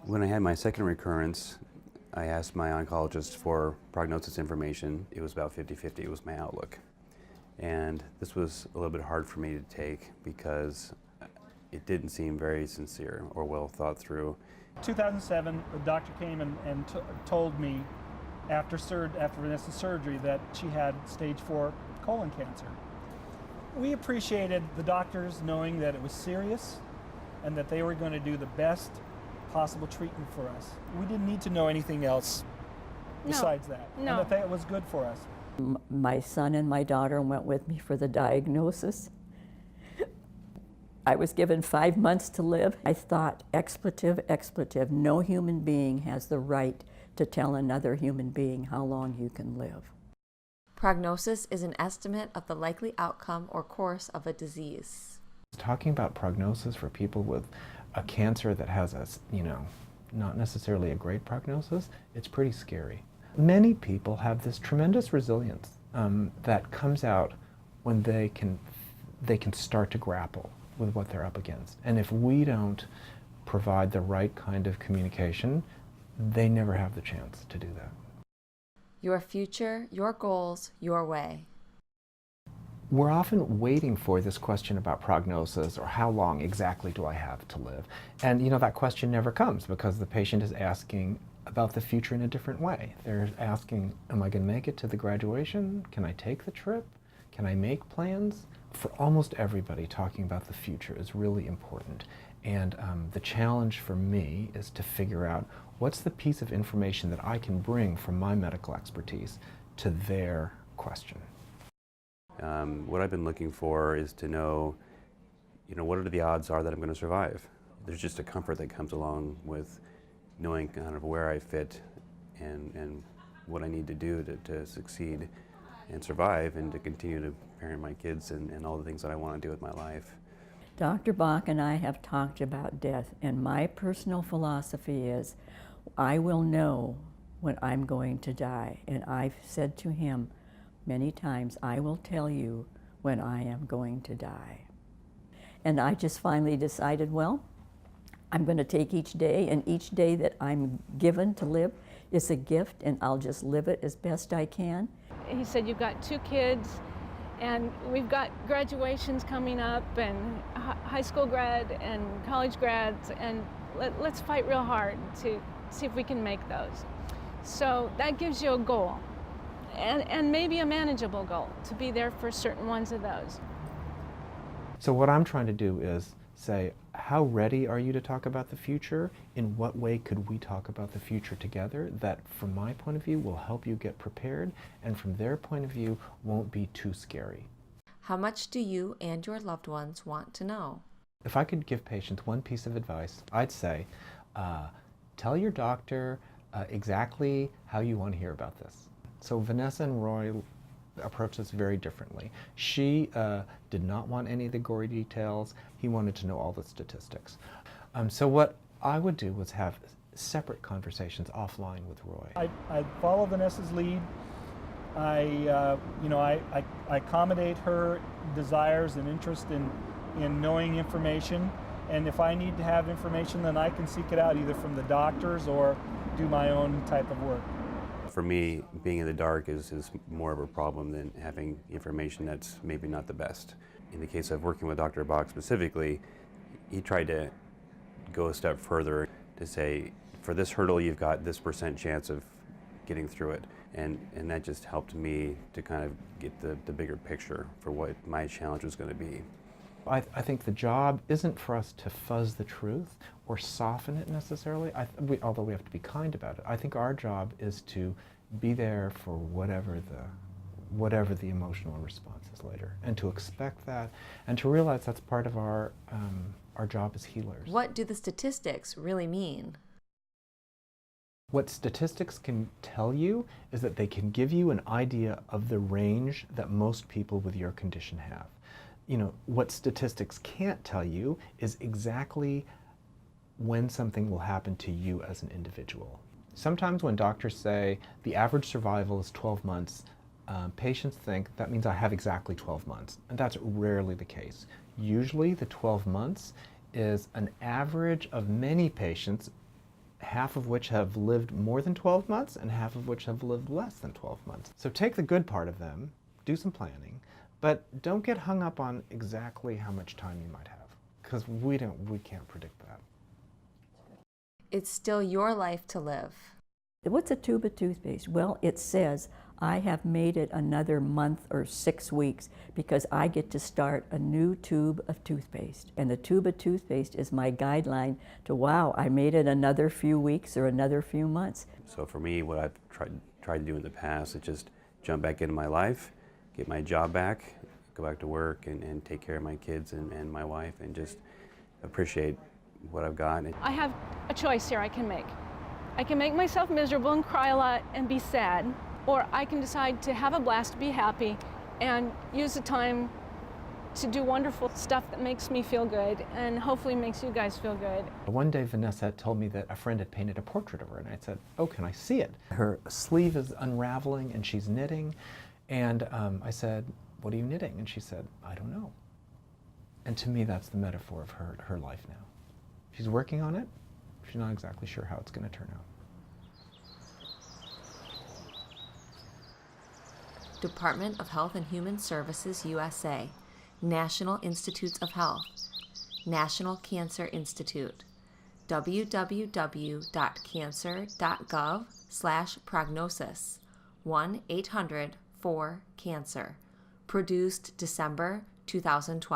When I had my second recurrence, I asked my oncologist for prognosis information. It was about 50-50, it was my outlook. And this was a little bit hard for me to take because it didn't seem very sincere or well thought through. 2007, the doctor came and told me after Vanessa's surgery that she had stage 4 colon cancer. We appreciated the doctors knowing that it was serious and that they were going to do the best possible treatment for us. We didn't need to know anything else besides that, and that was good for us. My son and my daughter went with me for the diagnosis. I was given 5 months to live. I thought, expletive, expletive, no human being has the right to tell another human being how long you can live. Prognosis is an estimate of the likely outcome or course of a disease. Talking about prognosis for people with a cancer that has a, not necessarily a great prognosis, it's pretty scary. Many people have this tremendous resilience that comes out when they can start to grapple with what they're up against. And if we don't provide the right kind of communication, they never have the chance to do that. Your future, your goals, your way. We're often waiting for this question about prognosis or how long exactly do I have to live. And that question never comes because the patient is asking about the future in a different way. They're asking, am I going to make it to the graduation? Can I take the trip? Can I make plans? For almost everybody, talking about the future is really important. And the challenge for me is to figure out what's the piece of information that I can bring from my medical expertise to their question. What I've been looking for is to know, what are the odds are that I'm going to survive? There's just a comfort that comes along with knowing kind of where I fit and what I need to do to succeed and survive and to continue to parent my kids and all the things that I want to do with my life. Dr. Bach and I have talked about death, and my personal philosophy is I will know when I'm going to die. And I've said to him many times, I will tell you when I am going to die. And I just finally decided, well, I'm going to take each day, and each day that I'm given to live is a gift, and I'll just live it as best I can. He said, you've got 2 kids, and we've got graduations coming up, and high school grad and college grads, and let's fight real hard to see if we can make those. So that gives you a goal, and maybe a manageable goal, to be there for certain ones of those. So what I'm trying to do is say, how ready are you to talk about the future? In what way could we talk about the future together that, from my point of view, will help you get prepared, and from their point of view, won't be too scary? How much do you and your loved ones want to know? If I could give patients one piece of advice, I'd say, tell your doctor exactly how you want to hear about this. So Vanessa and Roy approached this very differently. She did not want any of the gory details. He wanted to know all the statistics. So what I would do was have separate conversations offline with Roy. I follow Vanessa's lead. I accommodate her desires and interest in knowing information. And if I need to have information, then I can seek it out either from the doctors or do my own type of work. For me, being in the dark is more of a problem than having information that's maybe not the best. In the case of working with Dr. Bach specifically, he tried to go a step further to say, for this hurdle, you've got this % chance of getting through it. And that just helped me to kind of get the bigger picture for what my challenge was going to be. I think the job isn't for us to fuzz the truth or soften it necessarily, although we have to be kind about it. I think our job is to be there for whatever the emotional response is later, and to expect that, and to realize that's part of our job as healers. What do the statistics really mean? What statistics can tell you is that they can give you an idea of the range that most people with your condition have. What statistics can't tell you is exactly when something will happen to you as an individual. Sometimes when doctors say the average survival is 12 months, patients think that means I have exactly 12 months, and that's rarely the case. Usually the 12 months is an average of many patients half of which have lived more than 12 months and half of which have lived less than 12 months. So take the good part of them, do some planning, but don't get hung up on exactly how much time you might have, because we can't predict that. It's still your life to live. What's a tube of toothpaste? Well, it says I have made it another month or 6 weeks because I get to start a new tube of toothpaste. And the tube of toothpaste is my guideline to, wow, I made it another few weeks or another few months. So for me, what I've tried to do in the past is just jump back into my life, get my job back, go back to work and take care of my kids and my wife, and just appreciate what I've got. I have a choice here I can make. I can make myself miserable and cry a lot and be sad, or I can decide to have a blast, be happy, and use the time to do wonderful stuff that makes me feel good and hopefully makes you guys feel good. One day Vanessa told me that a friend had painted a portrait of her, and I said, oh, can I see it? Her sleeve is unraveling and she's knitting, and I said, what are you knitting? And she said, I don't know. And to me, that's the metaphor of her life now. She's working on it. She's not exactly sure how it's going to turn out. Department of Health and Human Services, USA. National Institutes of Health. National Cancer Institute. www.cancer.gov/prognosis. 1-800-4-CANCER. Produced December 2012.